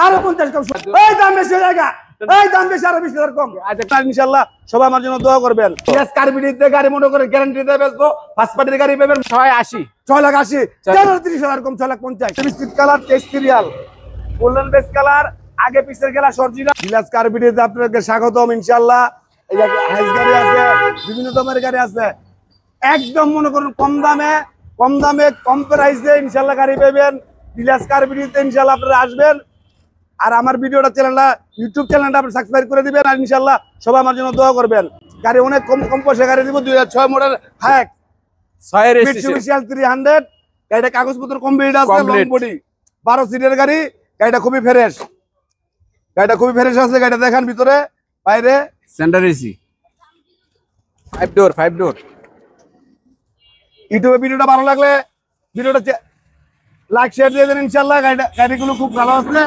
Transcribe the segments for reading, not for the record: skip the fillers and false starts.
আরো 50 কম। এই দাম বেশি জায়গা, এই দাম বেশি, আরো 20,000 কম। আচ্ছা ইনশাআল্লাহ সবাই আমার জন্য দোয়া করবেন। টিএস কার্বিডিতে গাড়ি মনে করে গ্যারান্টি দিয়ে বেচবো। ফার্স্ট পার্টির গাড়ি পাবেন 680 6,80,000, 30,000 কম 6,50,000। Biscuit colour test serial golden base colour, আগে পিছের গ্লাস অরিজিনাল। টিএস কার্বিডিতে আপনাদেরকে স্বাগতম ইনশাআল্লাহ। এই যে হাইস গাড়ি আছে, বিভিন্ন ধরনের গাড়ি আছে, একদম মনে করুন কম দামে কম প্রাইসে ইনশাআল্লাহ গাড়ি পাবেন। টিএস কার্বিডিতে ইনশাআল্লাহ আপনারা আসবেন। আর আমার ভিডিওটা চ্যানেলটা ইউটিউব চ্যানেলটা আপনি সাবস্ক্রাইব করে দিবেন। আর ইনশাআল্লাহ সবাই আমার জন্য দোয়া করবেন। গাড়ি অনেক কম পয়সা গাড়ি দিব। 2006 মডেল হায়াক 6 এর রেজিস্ট্রেশন Mitsubishi L300। গাড়িটা কাগজপত্র কমপ্লিট আছে, লং বডি 12 সিটের গাড়ি। গাড়িটা খুবই ফ্রেশ, আছে। গাড়িটা দেখেন ভিতরে বাইরে সেন্টার এসি 5 ডোর। ইউটিউবে ভিডিওটা ভালো লাগলে ভিডিওটা লাইক শেয়ার দিয়ে দেন ইনশাআল্লাহ। গাড়িগুলো খুব ভালো আছে।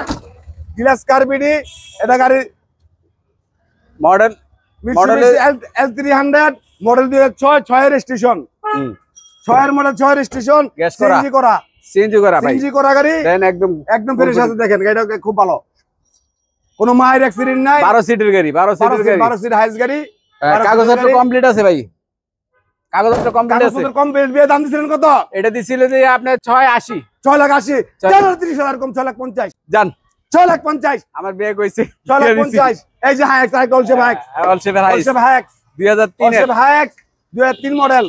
টিএস কার্বিডি এটা গাড়ি মডেল Mitsubishi L300 মডেল 2006, 6 এর রেজিস্ট্রেশন। 6 এর মডেল, 6 এর রেজিস্ট্রেশন, সিএনজি করা ভাই, সিএনজি করা গাড়ি। দেন একদম ফ্রেশ আছে। দেখেন গাড়িটা খুব ভালো, কোনো মায়ের অ্যাক্সিডেন্ট নাই। 12 সিটের গাড়ি, 12 সিট হাইস গাড়ি। কাগজপত্র কমপ্লিট আছে ভাই, কাগজপত্র কমপ্লিট আছে। কমপ্লিট। বিয়ে দাম দিছিলেন কত? এটা দিছিল যে আপনি 680, 6,80,000, 30,000 কম 6,50,000। জান 6,50,000 আমার বিয়ে কইছে 6,50,000। এই যে হায়াক্স অলসে হায়াক্স 2003 মডেল,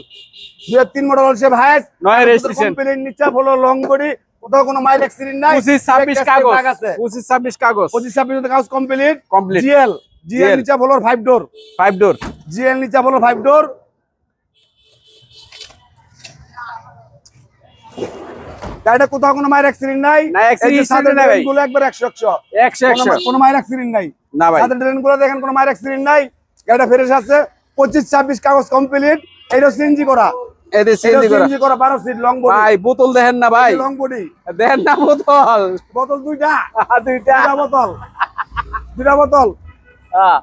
2003 মডেল অলসে হায়াক্স 9 রেজিস্ট্রেশন। কমপ্লিট নিচে হলো লং বডি, কোথাও কোনো মাইল অ্যাক্সিডেন্ট নাই। 25-26 কাগজ, 25-26 কাগজ, 25-26 কাগজ কমপ্লিট। কমপ্লিট। জিএল নিচে হলো 5 ডোর, 5 ডোর। জিএল নিচে হলো 5 ডোর। গাড়িটা কোথাও কোনো মায়ের অ্যাক্সিডেন্ট নাই। না অ্যাক্সিডেন্ট নাই ভাই, গুলো একবার 100 100 কোনো মায়ের অ্যাক্সিডেন্ট নাই। না ভাই, সাথে ট্রেন গুলো দেখেন কোনো মায়ের অ্যাক্সিডেন্ট নাই। গাড়িটা ফ্রেশ আছে। 25-26 কাগজ কমপ্লিট। এইটা সিএনজি করা, এতে সিএনজি করা 12 সিট লং বডি। ভাই বোতল দেখেন না ভাই, লং বডি দেখেন না বোতল দুইটা বোতল। হ্যাঁ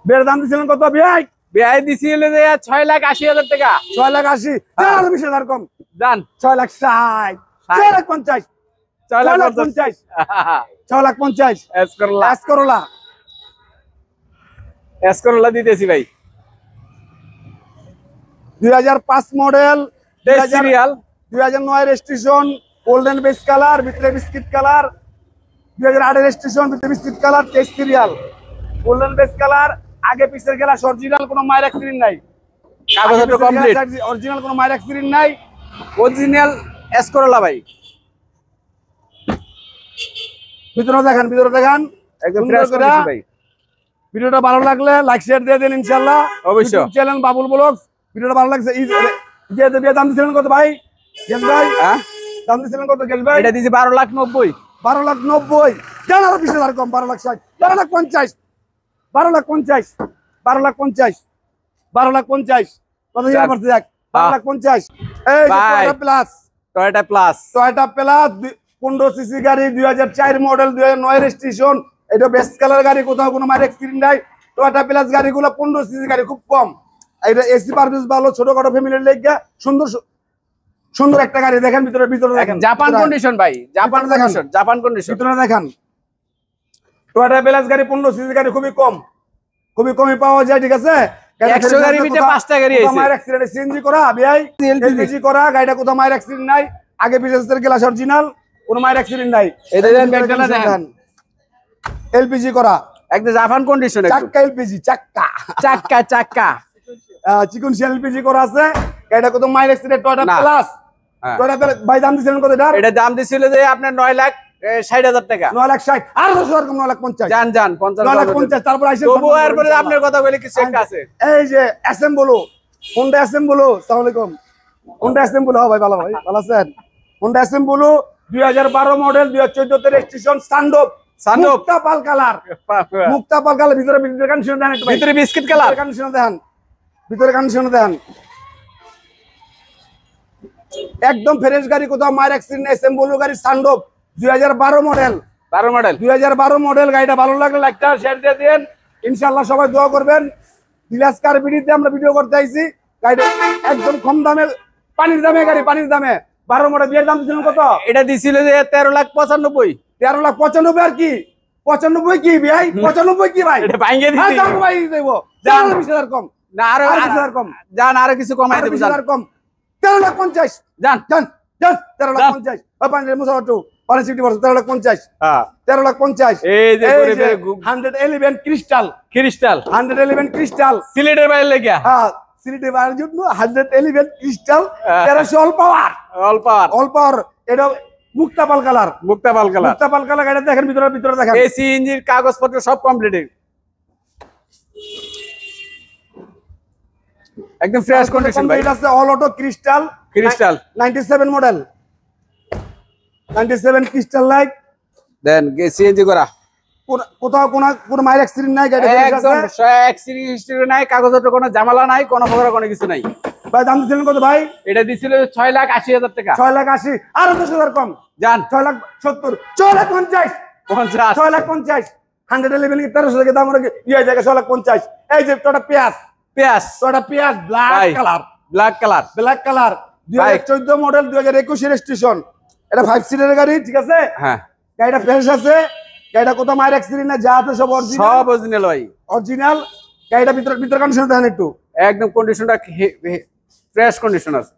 বের দাম দিছিলেন কত ভাই? বিআই দিছিল যে 6,80,000 টাকা। 6,80,000, 20,000 কম। জান 6,60,000, 6,50,000, 6,50,000, 6,50,000। এসকরলা দিতেছি ভাই। 2005 model, serial 2009 registration, golden base colour, ভিতরে বিস্কিট কালার। 2008 রেজিস্ট্রেশন, ভিতরে biscuit colour, test serial, golden base colour, আগে পিছের গ্লাস অরিজিনাল, কোনো মায়ের অ্যাক্সিডেন্ট নাই। কাগজপত্র কমপ্লিট, অরিজিনাল, কোনো মায়ের অ্যাক্সিডেন্ট নাই। অরিজিনাল এসকরলা ভাই। ভিতরে দেখেন একদম ফ্রেশ কন্ডিশন ভাই। ভিডিওটা ভালো লাগলে লাইক শেয়ার দিয়ে দেন ইনশাআল্লাহ। অবশ্যই। Channel Babul blogs. ভিডিওটা ভালো লাগছে দাম দিছিলেন কত ভাই? গেল ভাই হ্যাঁ দাম দিছিলেন কত গেল ভাই? এটা দিছি 12,90,000। 12,90,000, 20,000 কম, 12,60,000, 12,50,000, 12,50,000, 12,50,000, 12,50,000। কত হিসাব করতে যাক? 12,50,000। এই টয়োটা প্লাস 15 সিসি গাড়ি, 2004 মডেল, 2009 রেজিস্ট্রেশন। এটা বেস্ট কালার গাড়ি, কোথাও কোনো মায়ের অ্যাক্সিডেন্ট নাই। টয়োটা প্লাস গাড়িগুলো 15 সিসি গাড়ি, খুব কম। এটা এসি পারফরম্যান্স ভালো, ছোটখাটো ফ্যামিলির লেগে সুন্দর একটা গাড়ি। দেখেন ভিতরে দেখেন, জাপান কন্ডিশন ভাই, জাপান কন্ডিশন। ভিতরে দেখেন টয়োটা প্লাস গাড়ি 15 সিসি গাড়ি, খুবই কমই পাওয়া যায়। ঠিক আছে, 100 গাড়ির ভিতরে 5টা গাড়ি আছে। মায়ের অ্যাক্সিডেন্ট সিএনজি করা, বিআই এলপিজি করা। গাড়িটা কোথাও মায়ের অ্যাক্সিডেন্ট নাই। আগে পিছের গ্লাস অরিজিনাল, কোনো মায়ের অ্যাক্সিডেন্ট নাই। এটা দেখেন এলপিজি করা, একদম জাপান কন্ডিশন। চাক্কা এলপিজি, চাক্কা চিকন এলপিজি করা আছে। গাড়িটা কোথাও মায়ের অ্যাক্সিডেন্ট। টয়োটা প্লাস, ভাই দাম দিছিলেন কত? এটা দাম দিছিল যে আপনার 9,60,000 টাকা। 9,60,000, আর 10,000 কম, 9,50,000। জান 50, 9,50,000। তারপর আইসে এরপরে আপনার কথা বলে কিছু একটা আছে। এই যে এসএম বলো, হোন্ডা এসএম বলো। আসসালামু আলাইকুম। হোন্ডা এসএম বলো, ভাই ভালো আছেন? হোন্ডা এসএম বলো 2012 মডেল, 2014 তে রেজিস্ট্রেশন, সানডোপ মুক্তা পাল কালার, ভিতরে কন্ডিশন দেন একটু ভাই। ভিতরে বিস্কিট কালার কন্ডিশন দেন, ভিতরে কন্ডিশন দেন। একদম ফ্রেশ গাড়ি, কোথাও মায়ের অ্যাক্সিডেন্ট। এসএম বলো গাড়ি, সানডোপ 2012 মডেল, 2012 মডেল। গাড়িটা ভালো লাগলে লাইকটা শেয়ার দিয়ে দেন ইনশাআল্লাহ। সবাই দোয়া করবেন। টিএস কার্বিডিতে আমরা ভিডিও করতে আইছি। গাড়িটা একদম কম দামে, পানির দামে গাড়ি, পানির দামে 12 মডেল বিয়ের দাম দিছিলেন কত? এটা দিছিল যে 13,95,000। 13,95,000 আর কি 95 কি ভাই 95 কি ভাই? এটা ভাঙিয়ে হ্যাঁ, দিছি। দাম কমাই দেবো জান। 20,000 কম না আরো 20,000 কম জান, আরো কিছু কমাই দেব জান। 20,000 কম 13,50,000 জান। জান জান 13,50,000 ওই পাঁচ মুসাফটু 160% 13,50,000 হ্যাঁ 13,50,000 এই যে এই করে যে ফেরে 111 ক্রিস্টাল ক্রিস্টাল 111 ক্রিস্টাল সিলেটের বাইরে লেগিয়া হ্যাঁ সিরিটি বাইরের জন্য 111 ক্রিস্টাল হ্যাঁ। 1300 অল পাওয়ার অল পাওয়ার এটা মুক্তাপাল কালার মুক্তাপাল কালার মুক্তাপাল কালার এটা দেখেন ভিতরে দেখেন এসি ইঞ্জিন কাগজপত্র সব কমপ্লিট একদম ফ্রেশ কন্ডিশন ভাই। এটা আছে all auto crystal crystal 97 model 97 crystal light then CNG করা কোথাও কোনো মাইর অ্যাক্সিডেন্ট নাই গাড়ি একদম অ্যাক্সিডেন্ট হিস্টরি নাই, কাগজপত্র কোনো ঝামেলা নাই, কোনো প্রকার কোনো কিছু নাই। ভাই দাম দিছিলেন কত ভাই? এটা দিছিল 6,80,000 টাকা। 6,80,000 আর 10,000 কম জান 6,70 6,50,000 50 6,50,000 111 কি 1300 টাকা দাম রেখে ইয়ে জায়গা 6,50,000 এই যে তোটা পেঁয়াজ পেঁয়াজ black colour black colour 2014 model 2021 registration এটা 5 সিটারের গাড়ি ঠিক আছে হ্যাঁ গাড়িটা ফ্রেশ আছে গাড়িটা কোথাও মায়ের অ্যাক্সিডেন্ট না যা আছে সব সব অরিজিনাল ভাই অরিজিনাল গাড়িটা ভিতর কন্ডিশন দেখেন একটু একদম কন্ডিশনটা ফ্রেশ কন্ডিশন আছে।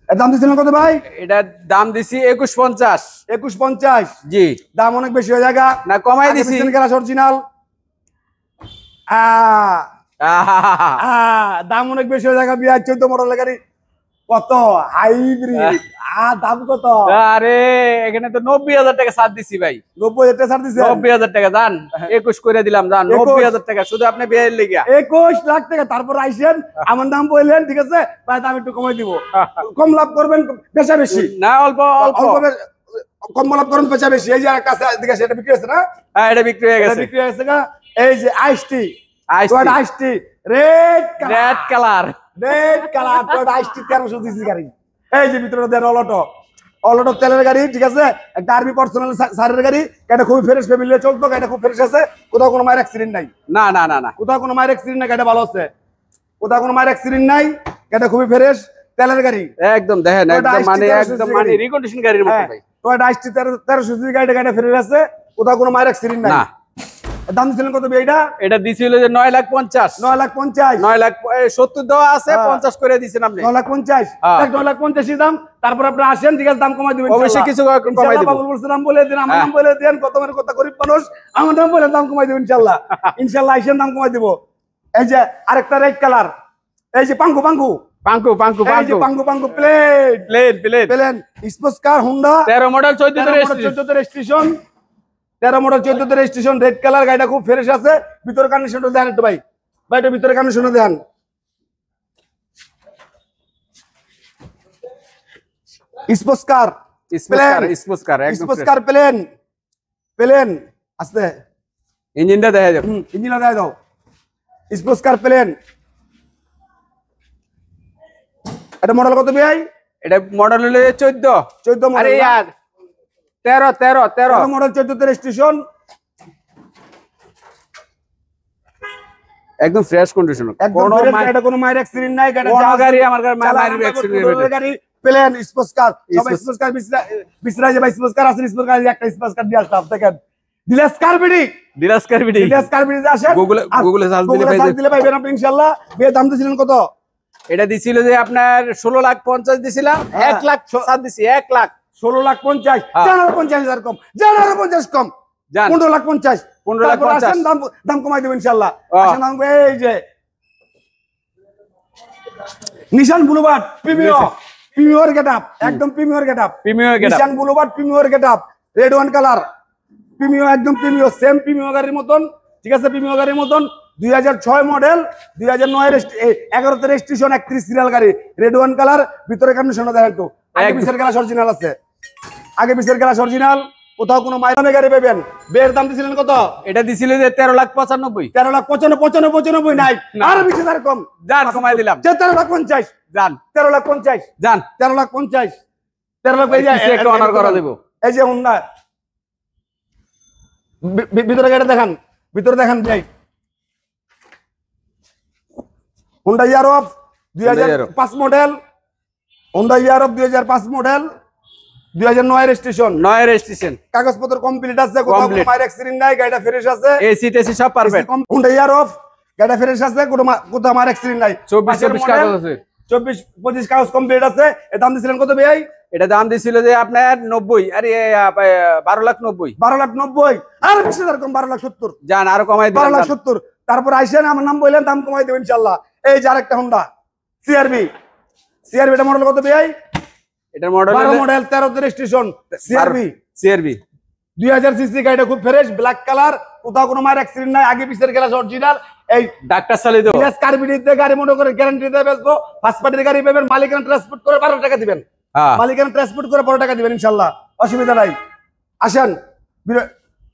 এর দাম দিছিলেন কত ভাই? এটা দাম দিছি 21,50 21,50 জি। দাম অনেক বেশি হয়ে জায়গা না কমাই দিছি গ্লাস অরিজিনাল দাম অনেক বেশি হয়ে জায়গা 2014 মডেল গাড়ি কত হাইব্রিড দাম কত? আরে এখানে তো 90,000 টাকা ছাড় দিছি ভাই। 90,000 টাকা ছাড় দিছে 90,000 টাকা জান 21 করে দিলাম জান 90,000 টাকা শুধু আপনি বিয়ের লেগিয়া 21 লাখ টাকা তারপর আইসেন আমার দাম বললেন ঠিক আছে ভাই দাম একটু কমাই দিব কম লাভ করবেন বেচা বেশি না অল্প অল্প কম লাভ করবেন বেচা বেশি এই যে আর কাছে দিকে সেটা বিক্রি হচ্ছে না হ্যাঁ এটা বিক্রি হয়ে গেছে বিক্রি হয়েছে না এই যে আইসটি আইসটি রেড কালার তোর আইসটি 1300 সিসি গাড়ি এই যে ভিতরে দেন অলটো তেলের গাড়ি ঠিক আছে একটা আরবি পার্সোনাল সারের গাড়ি এটা খুব ফ্রেশ ফ্যামিলি চলতো এটা খুব ফ্রেশ আছে কোথাও কোনো মায়ের অ্যাক্সিডেন্ট নাই না না না না কোথাও কোনো মায়ের অ্যাক্সিডেন্ট নাই এটা ভালো আছে কোথাও কোনো মায়ের অ্যাক্সিডেন্ট নাই এটা খুবই ফ্রেশ তেলের গাড়ি একদম দেখেন একদম মানে রিকন্ডিশন গাড়ির মতো ভাই তো এটা আইসটি 1300 সিসি গাড়ি ফ্রেশ আছে কোথাও কোনো মায়ের অ্যাক্সিডেন্ট নাই না দাম দিছিলেন কত এটা দিছিল যে 9,50,000 9,50,000 9,70,000 দেওয়া আছে 50 করে দিছেন আপনি 9,50,000 9,50,000 দাম তারপর আপনি আসেন ঠিক আছে দাম কমাই দিবেন অবশ্যই কিছু কমাই দিব বাবুল বলছে নাম বলে দেন আমার নাম বলে দেন কত মানে কত গরিব মানুষ আমার নাম বলে দাম কমাই দিবেন ইনশাআল্লাহ ইনশাআল্লাহ আইসেন দাম কমাই দিব এই যে আরেকটা রেড কালার এই যে পাঙ্কু এই যে পাঙ্কু plain sports car Honda 13 model 14 registration 13 model 14 registration red colour গাড়িটা খুব ফ্রেশ আছে ভিতর কন্ডিশনটা দেন একটু ভাই এটা ভিতরে কন্ডিশনটা দেন স্পোর্টস কার প্লেন আস্তে ইঞ্জিনটা দেখা যাবে ইঞ্জিনটা দেখা দাও স্পোর্টস কার প্লেন এটা মডেল কত ভাই এটা মডেল হলো 14 মডেল আরে यार 13 মডেল 14 রেজিস্ট্রেশন একদম ফ্রেশ কন্ডিশন কোনো মাইর অ্যাক্সিডেন্ট নাই গাড়ি আমার মাইর অ্যাক্সিডেন্ট গাড়ি প্লেন স্পোর্টস কার সবাই স্পোর্টস কার বিসরা যে ভাই স্পোর্টস কার আছে স্পোর্টস কার একটা স্পোর্টস কার দিয়ে আসতাম দেখেন ডিলাস কারবিডি আসেন গুগলে সার্চ দিলে পাইবেন আপনি ইনশাআল্লাহ বিয়ে দাম দিছিলেন কত? এটা দিছিল যে আপনার 16,50,000 দিছিলাম 1 লাখ ছাড় দিছি 1 লাখ 16,50,000 50,000 কম 50 কম জান 15,50,000 দাম কমাই দেব ইনশাআল্লাহ আসেন দাম এই যে নিশান বুলুবার্ড প্রিমিয়ার গেটআপ একদম premier getup Nissan Bluebird premier getup red one colour একদম সেম প্রিমিয়ার গাড়ির মতন ঠিক আছে প্রিমিয়ার গাড়ির মতন 2006 মডেল 2009 তে রেজিস্ট্রেশন 31 সিরিয়াল গাড়ি রেড ওয়ান কালার ভিতরে কন্ডিশন দেখেন তো আগে পিছের গ্লাস অরিজিনাল আছে আগে পিছের গ্লাস অরিজিনাল কোথাও কোনো মাইনামে গাড়ি পাবেন বের দাম দিছিলেন কত? এটা দিছিল যে 13,95,000 13,95,000 নাই আর 20,000 কম জান কমাই দিলাম 13,50,000 জান 13,50,000 জান 13,50,000 13,00,000 এই যে একটু অনার করা দেব এই যে হোন্ডা ভিতরে গাড়ি দেখেন ভিতরে দেখেন ভাই হোন্ডা ইয়ারো 2005 মডেল, হোন্ডা ইয়ারব 2005 মডেল, 2009 রেজিস্ট্রেশন, 9 রেজিস্ট্রেশন, কাগজপত্র কমপ্লিট আছে, কোথাও কোনো মাইর অ্যাক্সিডেন্ট নাই, গাড়িটা ফ্রেশ আছে, এসি টেসি সব পারফেক্ট। হোন্ডা ইয়ারব গাড়িটা ফ্রেশ আছে, কোথাও মাইর অ্যাক্সিডেন্ট নাই, 24 কাগজ আছে, 24-25 কাগজ কমপ্লিট আছে। এর দাম দিছিলেন কত ভাই? এটা দাম দিছিল যে আপনার 90, আরে 12,90,000, 12,90,000, আর 20,000 কম, 12,70,000, জান আরো কমাই দিলাম। 12,70,000। তারপর আইসেন, আমার নাম বললেন, দাম কমাই দেব ইনশাআল্লাহ। এই যে আরেকটা হোন্ডা সিআরবি, সিআরবিটা মডেল কত ভাই? এটার model 12 model, 13 registration, CRV, CRV 2000 CC, গাড়িটা খুব ফ্রেশ, ব্ল্যাক কালার, কোথাও কোনো মার অ্যাক্সিডেন্ট নাই, আগে পিছের গ্লাস অরিজিনাল। এই ডাক্তার চালিত গ্লাস কার্বিডিতে গাড়ি মনে করে গ্যারান্টি দিয়ে বেচবো। ফার্স্ট পার্টির গাড়ি পাবেন, মালিকানা ট্রান্সপোর্ট করে 12 টাকা দিবেন, হ্যাঁ মালিকানা ট্রান্সপোর্ট করে 12 টাকা দিবেন ইনশাআল্লাহ, অসুবিধা নাই। আসেন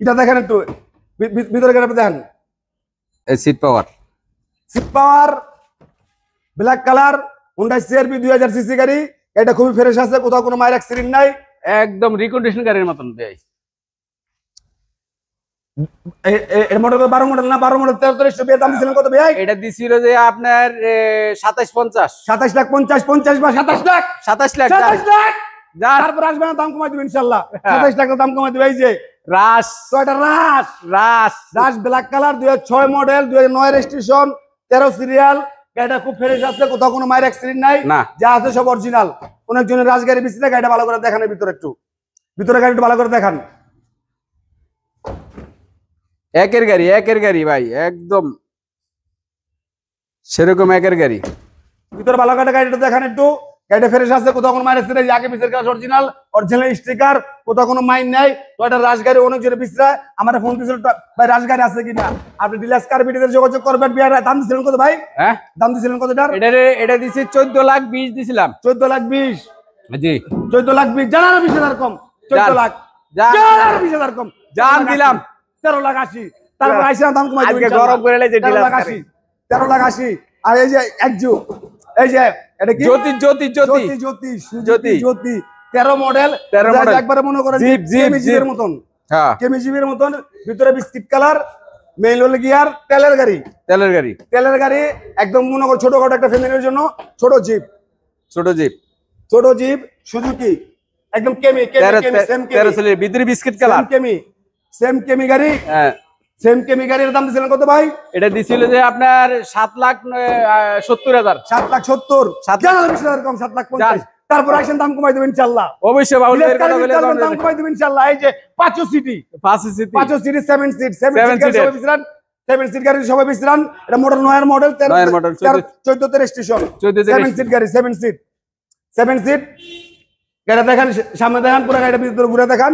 এটা দেখেন, একটু ভিতরে গেলে দেখেন, এই seat power, seat power, black colour, Honda CRV 2000 CC গাড়ি, এটা খুবই ফ্রেশ আছে, কোথাও কোনো মায়ের অ্যাক্সিডেন্ট নাই, একদম রিকন্ডিশন গাড়ির মতন ভাই। এর মডেল 12 মডেল না, 12 মডেল 13 দাম দিছিলেন কত ভাই? এটা দিছিল যে আপনার 27,50, 27,50,000 বা 27 লাখ, 27 লাখ, 27 লাখ। জান তারপর আসবে না, দাম কমাই দিবেন ইনশাআল্লাহ, 27 লাখ দাম কমাই দিবে। এই যে Rush, Toyota Rush, Rush Rush black colour, 2006 model, 2009 registration, 13 serial, গাড়িটা খুব ফ্রেশ আছে, কোথাও কোনো মায়ের অ্যাক্সিডেন্ট নাই, না যা আছে সব অরিজিনাল। অনেকজনের রাজগাড়ি বিচলে, গাড়িটা ভালো করে দেখানোর ভিতরে একটু, ভিতরে গাড়িটা ভালো করে দেখান। একের গাড়ি ভাই, একদম সেরকম একের গাড়ি। ভিতরে ভালো করে গাড়িটা দেখান একটু, গাড়িটা ফ্রেশ আছে, কোথাও কোনো মাইর অ্যাক্সিডেন্ট, আগে পিছের গ্লাস অরিজিনাল, অরিজিনাল স্টিকার, কোথাও কোনো মাইন নাই। টয়োটা রাজগাড়ি অনেকজনের বিচরায়, আমার ফোন দিছিল ভাই রাজগাড়ি আছে কিনা, আপনি ডিলার্স কার্বিডিতে যোগাযোগ করবেন। বিয়ার দাম দিছিলেন কত ভাই? হ্যাঁ দাম দিছিলেন কত? এটা দিছি 14,20,000 দিছিলাম। 14,20,000, জি 14,20,000, জান আরো 20,000 কম, 14 লাখ, জান জান আরো 20,000 কম, জান দিলাম 13,80,000। তারপর আইসা দাম কমাই আজকে গরম করে লাইছে ডিলার 13,80,000। আর এই যে একজু, এই যে এটা কি জ্যোতি জ্যোতি জ্যোতি জ্যোতি জ্যোতি জ্যোতি 13 মডেল, 13 মডেল, একবারে মনে করেন জিপ জিপ কেমিজির মতন, হ্যাঁ কেমিজির মতন, ভিতরে বিস্কিট কালার, মেইন হল গিয়ার, তেলের গাড়ি, তেলের গাড়ি, তেলের গাড়ি, একদম মনে করেন ছোটখাটো একটা ফ্যামিলির জন্য ছোট জিপ, ছোট জিপ, ছোট জিপ সুজুকি, একদম কেমি সেম কেমি, 13 সিলিন্ডার, ভিতরে বিস্কিট কালার, সেম কেমি গাড়ি, হ্যাঁ সেম কেমি গাড়ির দাম দিছিলেন কত ভাই? এটা দিছিল যে আপনার 7,70,000, 7,70,000, 20,000 কম, 7,50,000। তারপর আসেন, দাম কমাই দেবেন ইনশাআল্লাহ, অবশ্যই বাউল এর কথা বলে দাম কমাই দেবেন ইনশাআল্লাহ। এই যে 5 সিটি, 5 সিটি, 7 সিট, 7 সিট গাড়ি সবাই বিচরান, 7 সিট গাড়ি সবাই বিচরান। এটা মডেল 9 মডেল, 14 তে রেজিস্ট্রেশন, 7 সিট গাড়ি, 7 সিট গাড়ি দেখান, সামনে দেখান, পুরো গাড়িটা ভিতরে ঘুরে দেখান,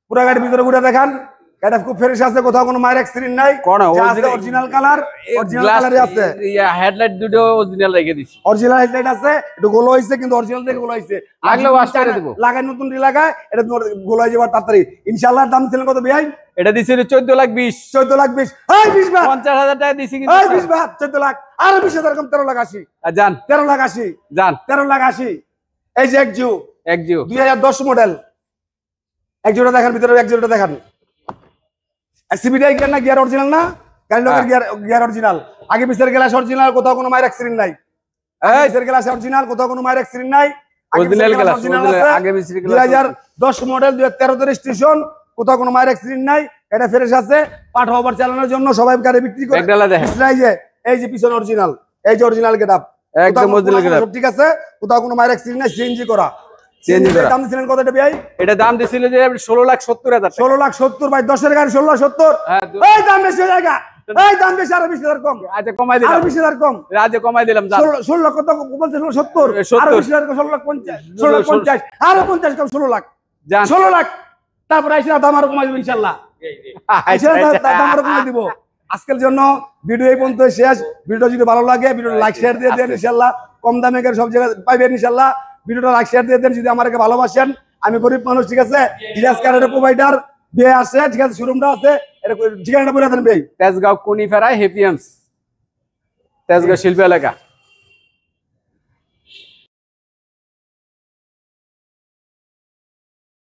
পুরো গাড়ির ভিতরে ঘুরে দেখান। এটা খুব ফ্রেশ আছে, কোথাও কোনো মায়ের অ্যাক্সিডেন্ট নাই, অরিজিনাল কালার, অরিজিনাল কালারই আছে। হেডলাইট দুটো অরিজিনাল রেখে দিছি, অরিজিনাল হেডলাইট আছে, একটু গোল হইছে, কিন্তু অরিজিনাল থেকে গোল হইছে, লাগলে ওয়াশ করে দেব, লাগাই নতুন লাগায়, এটা গোল হয়ে যাবে তাড়াতাড়ি ইনশাআল্লাহ। দাম ছিলেন কত ভাই? এটা দিছিল 14,20,000, 14,20,000, এই 20 ভাগ, 50,000 টাকা দিছি কিন্তু, এই 20 ভাগ 14 লাখ, আরো 20,000 কম, 13,80,000, জান 13,80,000, জান 13,80,000। এই যে একজু, একজিও 2010 মডেল, একজুটা দেখেন, ভিতরে একজুটা দেখেন, সিবিডি গিয়ার না, গিয়ার অরিজিনাল না, গাড়ি লোকের গিয়ার অরিজিনাল, আগে পিছের গ্লাস অরিজিনাল, কোথাও কোনো মায়ের অ্যাক্সিডেন্ট নাই, এই পিছের গ্লাস অরিজিনাল, কোথাও কোনো মায়ের অ্যাক্সিডেন্ট নাই, অরিজিনাল গ্লাস, আগে পিছের গ্লাস, 2010 মডেল, 2013 তে রেজিস্ট্রেশন, কোথাও কোনো মায়ের অ্যাক্সিডেন্ট নাই, এটা ফ্রেশ আছে, পাঠ ওভার চালানোর জন্য সবাই গাড়ি বিক্রি করে। এই যে পিছনে অরিজিনাল, এই যে অরিজিনাল গেটআপ, একদম অরিজিনাল গেটআপ, ঠিক আছে, কোথাও কোনো মায়ের অ্যাক্সিডেন্ট নাই, সিএনজি করা, সিএনজি করা। দাম দিছিলেন কত এটা ভাই? এটা দাম দিছিল যে 16,70,000, 16,70,000 ভাই, 10 এর গাড়ি 16,70,000, এই দাম বেশি হয়ে যায়, এই দাম বেশি, আরো 20,000 কম, আচ্ছা কমাই দিলাম, আরো 20,000 কম, আজকে কমাই দিলাম, জান 16 কত বলতে 70, আরো 20,000 কম, 16,50,000, 16,50,000, আরো 50 কম, 16 লাখ, জান 16 লাখ। তারপর আইসা দাম আরো কমাই দেব ইনশাআল্লাহ, আইসা দাম আরো কমাই দিব। আজকের জন্য ভিডিও এই পর্যন্ত শেষ। ভিডিও যদি ভালো লাগে, ভিডিওটা লাইক শেয়ার দিয়ে দেন ইনশাআল্লাহ, কম দামে সব জায়গায় পাইবেন ইনশাআল্লাহ। ভিডিওটা লাইক শেয়ার দিয়ে দেন যদি আমাকে ভালোবাসেন। আমি গরিব মানুষ, ঠিক আছে, ইলাস কারের প্রোভাইডার বিয়ে আছে, ঠিক আছে, শোরুমটা আছে, এটা ঠিকানাটা বলে দেন ভাই। তেজগাঁও কুনিফেরা হেপিএমস, তেজগাঁও শিল্প এলাকা।